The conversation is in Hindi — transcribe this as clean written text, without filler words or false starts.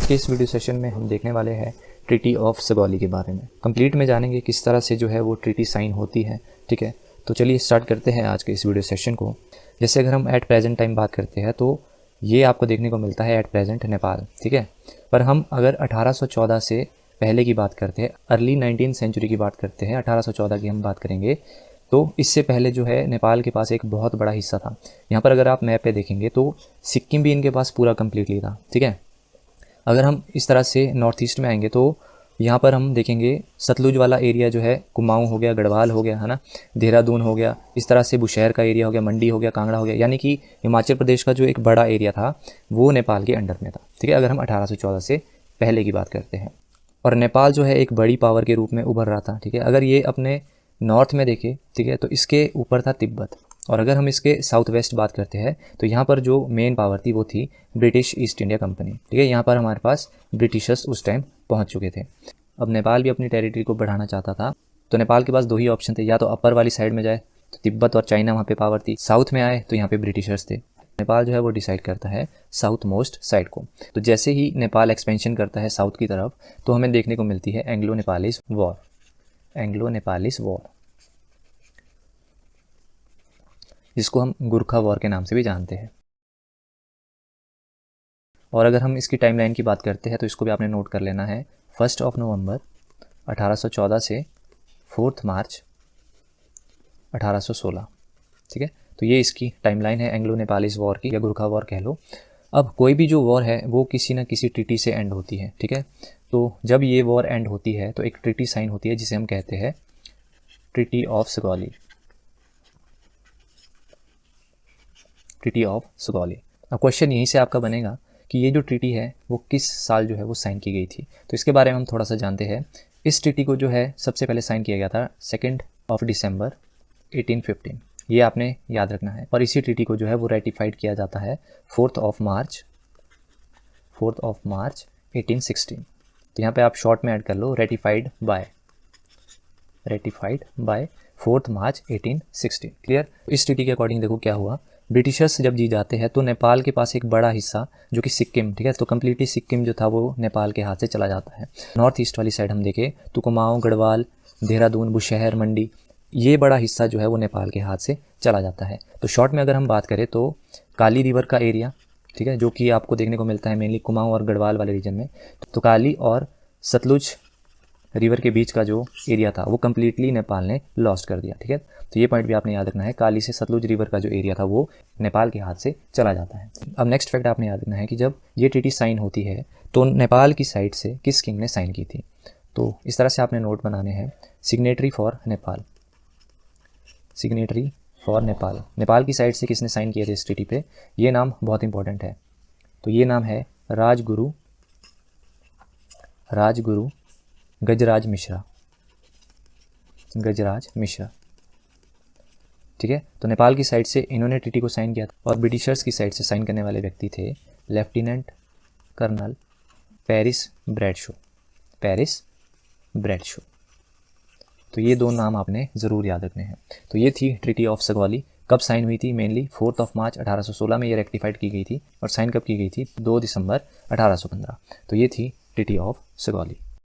आज के इस वीडियो सेशन में हम देखने वाले हैं ट्रीटी ऑफ सगौली के बारे में। कंप्लीट में जानेंगे किस तरह से जो है वो ट्रीटी साइन होती है। ठीक है, तो चलिए स्टार्ट करते हैं आज के इस वीडियो सेशन को। जैसे अगर हम एट प्रेजेंट टाइम बात करते हैं तो ये आपको देखने को मिलता है एट प्रेजेंट नेपाल। ठीक है, पर हम अगर 1814 से पहले की बात करते हैं, अर्ली 19वीं सेंचुरी की बात करते हैं, 1814 की हम बात करेंगे, तो इससे पहले जो है नेपाल के पास एक बहुत बड़ा हिस्सा था। यहाँ पर अगर आप मैप पे देखेंगे तो सिक्किम भी इनके पास पूरा कम्प्लीटली था। ठीक है, अगर हम इस तरह से नॉर्थ ईस्ट में आएंगे तो यहाँ पर हम देखेंगे सतलुज वाला एरिया जो है, कुमाऊं हो गया, गढ़वाल हो गया, है ना, देहरादून हो गया, इस तरह से बुशहर का एरिया हो गया, मंडी हो गया, कांगड़ा हो गया, यानी कि हिमाचल प्रदेश का जो एक बड़ा एरिया था वो नेपाल के अंडर में था। ठीक है, अगर हम 1814 से पहले की बात करते हैं, और नेपाल जो है एक बड़ी पावर के रूप में उभर रहा था। ठीक है, अगर ये अपने नॉर्थ में देखे, ठीक है, तो इसके ऊपर था तिब्बत, और अगर हम इसके साउथ वेस्ट बात करते हैं तो यहाँ पर जो मेन पावर थी वो थी ब्रिटिश ईस्ट इंडिया कंपनी। ठीक है, यहाँ पर हमारे पास ब्रिटिशर्स उस टाइम पहुँच चुके थे। अब नेपाल भी अपनी टेरिटरी को बढ़ाना चाहता था, तो नेपाल के पास दो ही ऑप्शन थे, या तो अपर वाली साइड में जाए तो तिब्बत और चाइना वहाँ पे पावर थी, साउथ में आए तो यहाँ पे ब्रिटिशर्स थे। नेपाल जो है वो डिसाइड करता है साउथ मोस्ट साइड को। तो जैसे ही नेपाल एक्सपेंशन करता है साउथ की तरफ तो हमें देखने को मिलती है एंग्लो नेपालिस वॉर। एंग्लो नेपालिस वॉर, जिसको हम गुरखा वॉर के नाम से भी जानते हैं। और अगर हम इसकी टाइमलाइन की बात करते हैं तो इसको भी आपने नोट कर लेना है। 1 नवंबर 1814 से 4 मार्च 1816। ठीक है, तो ये इसकी टाइमलाइन है एंग्लो नेपालिस वॉर की, या गुरखा वॉर कह लो। अब कोई भी जो वॉर है वो किसी न किसी ट्रीटी से एंड होती है। ठीक है, तो जब ये वॉर एंड होती है तो एक ट्रीटी साइन होती है जिसे हम कहते हैं treaty of Sugauli. Treaty of Sugauli. अब क्वेश्चन यहीं से आपका बनेगा कि ये जो ट्रीटी है वो किस साल जो है वो साइन की गई थी। तो इसके बारे में हम थोड़ा सा जानते हैं। इस ट्रीटी को जो है सबसे पहले साइन किया गया था 2 दिसंबर 1815, ये आपने याद रखना है। और इसी ट्रीटी को जो है वो रेटिफाइड किया जाता है 4 मार्च 1816। तो यहाँ पे आप शॉर्ट में ऐड कर लो रेटिफाइड बाय 4 मार्च 1816। क्लियर। इस ट्रीटी के अकॉर्डिंग देखो क्या हुआ, ब्रिटिशर्स जब जी जाते हैं तो नेपाल के पास एक बड़ा हिस्सा जो कि सिक्किम, ठीक है, तो कम्प्लीटली सिक्किम जो था वो नेपाल के हाथ से चला जाता है। नॉर्थ ईस्ट वाली साइड हम देखें तो कुमाऊं, गढ़वाल, देहरादून, बुशहर, मंडी, ये बड़ा हिस्सा जो है वो नेपाल के हाथ से चला जाता है। तो शॉर्ट में अगर हम बात करें तो काली रिवर का एरिया, ठीक है, जो कि आपको देखने को मिलता है मेनली कुमाऊं और गढ़वाल वाले रीजन में, तो काली और सतलुज रिवर के बीच का जो एरिया था वो कम्प्लीटली नेपाल ने लॉस्ट कर दिया। ठीक है, तो ये पॉइंट भी आपने याद रखना है, काली से सतलुज रिवर का जो एरिया था वो नेपाल के हाथ से चला जाता है। अब नेक्स्ट फैक्ट आपने याद रखना है कि जब ये ट्रीटी साइन होती है तो नेपाल की साइड से किस किंग ने साइन की थी। तो इस तरह से आपने नोट बनाने हैं, signatory for Nepal, signatory for Nepal, Nepal की साइड से किसने साइन किए थे इस ट्रीटी पे, ये नाम बहुत इंपॉर्टेंट है। तो ये नाम है राजगुरु गजराज मिश्रा, गजराज मिश्रा। ठीक है, तो नेपाल की साइड से इन्होंने ट्रीटी को साइन किया था, और ब्रिटिशर्स की साइड से साइन करने वाले व्यक्ति थे लेफ्टिनेंट कर्नल पेरिस ब्रैडशो। तो ये दो नाम आपने ज़रूर याद रखने हैं। तो ये थी ट्रीटी ऑफ सगौली। कब साइन हुई थी? मेनली 4 मार्च 1816 में ये रेक्टिफाइड की गई थी, और साइन कब की गई थी? 2 दिसंबर 1815। तो ये थी ट्रीटी ऑफ सगौली।